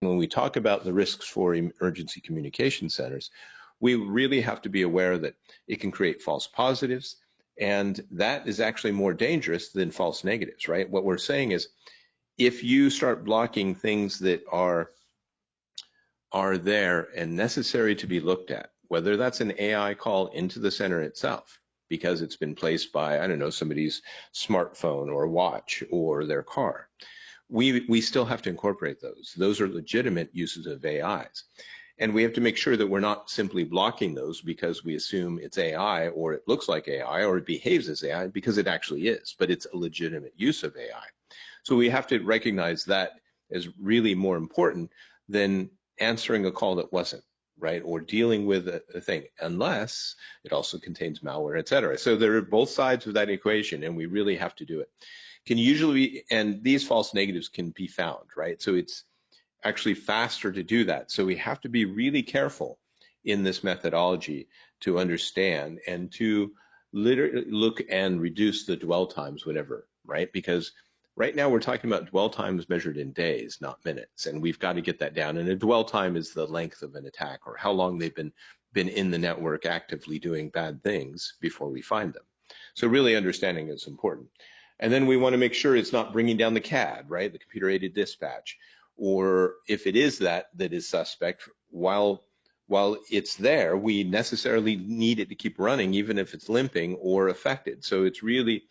when we talk about the risks for emergency communication centers, we really have to be aware that it can create false positives, and that is actually more dangerous than false negatives, right? What we're saying is if you start blocking things that are there and necessary to be looked at, whether that's an AI call into the center itself, because it's been placed by, I don't know, somebody's smartphone or watch or their car, we still have to incorporate those. Those are legitimate uses of AIs. And we have to make sure that we're not simply blocking those because we assume it's AI or it looks like AI or it behaves as AI, because it actually is, but it's a legitimate use of AI. So we have to recognize that as really more important than answering a call that wasn't, right? Or dealing with a thing, unless it also contains malware, et cetera. So there are both sides of that equation, and we really have to do it. Can usually, and these false negatives can be found, right? So it's actually faster to do that. So we have to be really careful in this methodology to understand and to literally look and reduce the dwell times whenever, right? Because right now we're talking about dwell times measured in days, not minutes, and we've got to get that down. And a dwell time is the length of an attack or how long they've been in the network actively doing bad things before we find them. So really understanding is important. And then we want to make sure it's not bringing down the CAD, right? The computer-aided dispatch. Or if it is that is suspect, while it's there, we necessarily need it to keep running, even if it's limping or affected. So it's really,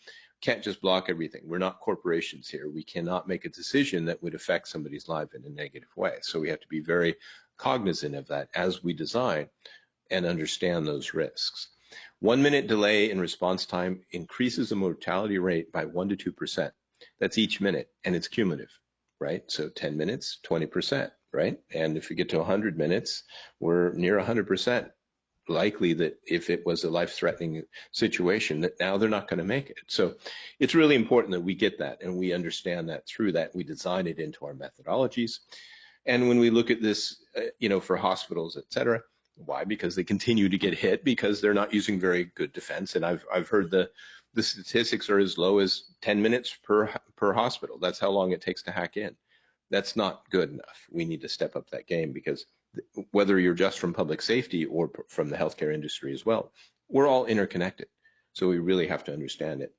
can't just block everything. We're not corporations here. We cannot make a decision that would affect somebody's life in a negative way. So we have to be very cognizant of that as we design and understand those risks. 1 minute delay in response time increases the mortality rate by 1 to 2%. That's each minute, and it's cumulative, right? So 10 minutes, 20%, right? And if we get to 100 minutes, we're near 100% likely that if it was a life-threatening situation, that now they're not going to make it. So it's really important that we get that and we understand that. Through that, we design it into our methodologies. And when we look at this, for hospitals, et cetera, why? Because they continue to get hit because they're not using very good defense. And I've heard the statistics are as low as 10 minutes per hospital. That's how long it takes to hack in. That's not good enough. We need to step up that game, because whether you're just from public safety or from the healthcare industry as well, we're all interconnected. So we really have to understand it.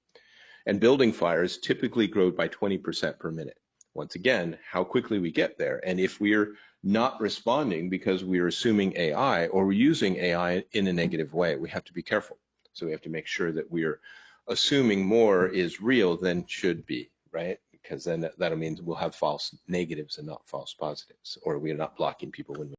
And building fires typically grow by 20% per minute. Once again, how quickly we get there. And if we're not responding because we're assuming AI or we're using AI in a negative way, we have to be careful. So we have to make sure that we're assuming more is real than should be, right? Because then that'll mean we'll have false negatives and not false positives, or we're not blocking people when